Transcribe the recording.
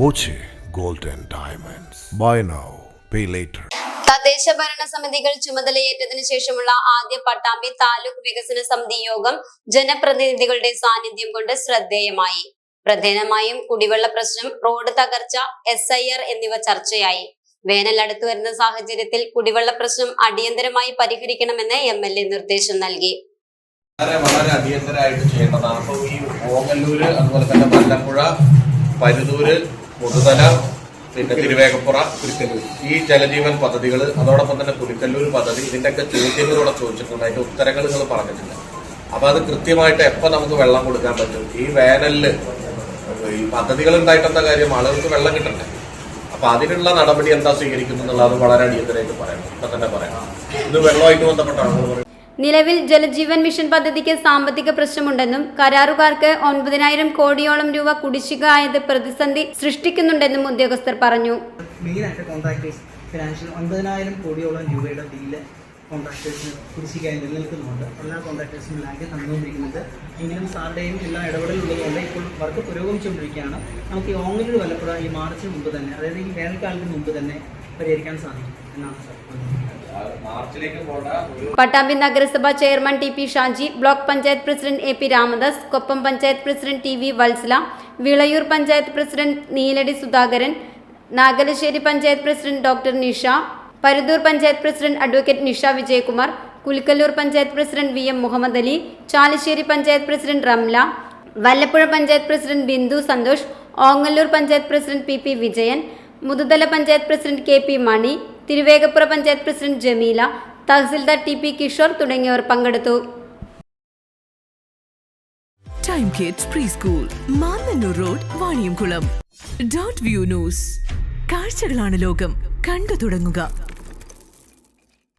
Boche Gold and Diamonds. Buy now, pay later. തദ്ദേശ ഭരണ സമിതികൾ ചുമതലയേറ്റതിനു ശേഷമുള്ള ആദ്യ പട്ടാമ്പി താലൂക്ക് വികസന സമിതി യോഗം ജനപ്രതിനിധികളുടെ സാന്നിധ്യം കൊണ്ട് ശ്രദ്ധേയമായി. പ്രധാനമായും കുടിവെള്ള പ്രശ്നം, റോഡ് തകർച്ച, SIR എന്നിവ ചർച്ചയായി. വേനൽ അടുത്തു വരുന്ന സാഹചര്യത്തിൽ കുടിവെള്ള പ്രശ്നം അടിയന്തരമായി പരിഹരിക്കണമെന്ന് MLA നിർദ്ദേശം നൽകി. വളരെ അടിയന്തരമായിട്ട് ചെയ്യേണ്ടതാണ്. അപ്പോൾ ഈ ഓങ്ങല്ലൂര്, അതുപോലെ തന്നെ മല്ലപ്പുഴ, പരുതൂര്, മുതുതല, പിന്നെ തിരുവേഗപ്പുറ, പുലിക്കല്ലൂർ, ഈ ജലജീവൻ പദ്ധതികൾ, അതോടൊപ്പം തന്നെ പുലിക്കല്ലൂർ പദ്ധതി, ഇതിന്റെയൊക്കെ ചോദ്യങ്ങളോടെ ചോദിച്ചിട്ടുണ്ട്. അതിന്റെ ഉത്തരങ്ങൾ നിങ്ങൾ പറഞ്ഞിട്ടില്ല. അപ്പൊ അത് കൃത്യമായിട്ട് എപ്പോൾ നമുക്ക് വെള്ളം കൊടുക്കാൻ പറ്റും? ഈ വേനലില് ഈ പദ്ധതികൾ ഉണ്ടായിട്ടെന്താ കാര്യം? ആളുകൾക്ക് വെള്ളം കിട്ടണ്ടേ? അപ്പൊ അതിനുള്ള നടപടി എന്താ സ്വീകരിക്കുന്നു എന്നുള്ളത് വളരെ അടിയന്തരമായിട്ട് പറയണം. ഇപ്പൊ തന്നെ പറയണം. ഇത് വെള്ളമായിട്ട് ബന്ധപ്പെട്ടാണ്. നിലവിൽ ജലജീവൻ മിഷൻ പദ്ധതിക്ക് സാമ്പത്തിക പ്രശ്നമുണ്ടെന്നും കരാറുകാർക്ക് 9,000 കോടിയോളം രൂപ കുടിശ്ശിക ആയത് പ്രതിസന്ധി സൃഷ്ടിക്കുന്നുണ്ടെന്നും ഉദ്യോഗസ്ഥർ പറഞ്ഞു. മെയിനായിട്ട് കോൺട്രാക്ടേഴ്സ് ഫിനാൻഷ്യൽ 9,000 കോടിയോളം രൂപയുടെ ബില്ല് കോൺട്രാക്ടേഴ്സിന് കുടിശ്ശികയായി നിലനിൽക്കുന്നുണ്ട്. എല്ലാ കോൺട്രാക്ടേഴ്സിനും ലാൻഡ് തന്നുകൊണ്ടിരിക്കുന്നുണ്ട്. എങ്കിലും സാറുടെയും എല്ലാ ഇടപെടലുള്ളതുകൊണ്ട് ഇപ്പോൾ വർക്ക് പുരോഗമിച്ചുകൊണ്ടിരിക്കുകയാണ്. നമുക്ക് ഈ ഓങ്ങല്ലൂർ വല്ലപ്പുഴ ഈ മാർച്ചിന് മുമ്പ് തന്നെ, അതായത് ഈ വേനൽക്കാലത്തിന് മുമ്പ് തന്നെ പരിഹരിക്കാൻ സാധിക്കും എന്നാണ് സാർ. പട്ടാമ്പി നഗരസഭ chairman TP Shaji, block panchayat president AP Ramadas, Koppam panchayat president TV Vatsala, Vilayur panchayat president Neeladi Sudhakaran, Nagalassery panchayat president doctor Nisha, Paruthur panchayat president advocate Nisha Vijayakumar, Kulikkallur panchayat president VM Muhammad Ali, Chalissery panchayat president Ramla, Vallappuzha panchayat president Bindu Santhosh, Ongallur panchayat president PP Vijayan, Muthuthala panchayat president KP Mani, Thiruvegappura panchayat president Jameela, തഹസിൽദാർ TP കിഷോർ തുടങ്ങിയവർ പങ്കെടുത്തു. Time kids pre school, Mannannur road, Vaniyamkulam. .view news. കാഴ്ചകളാണ് ലോകം, കണ്ടു തുടങ്ങുക.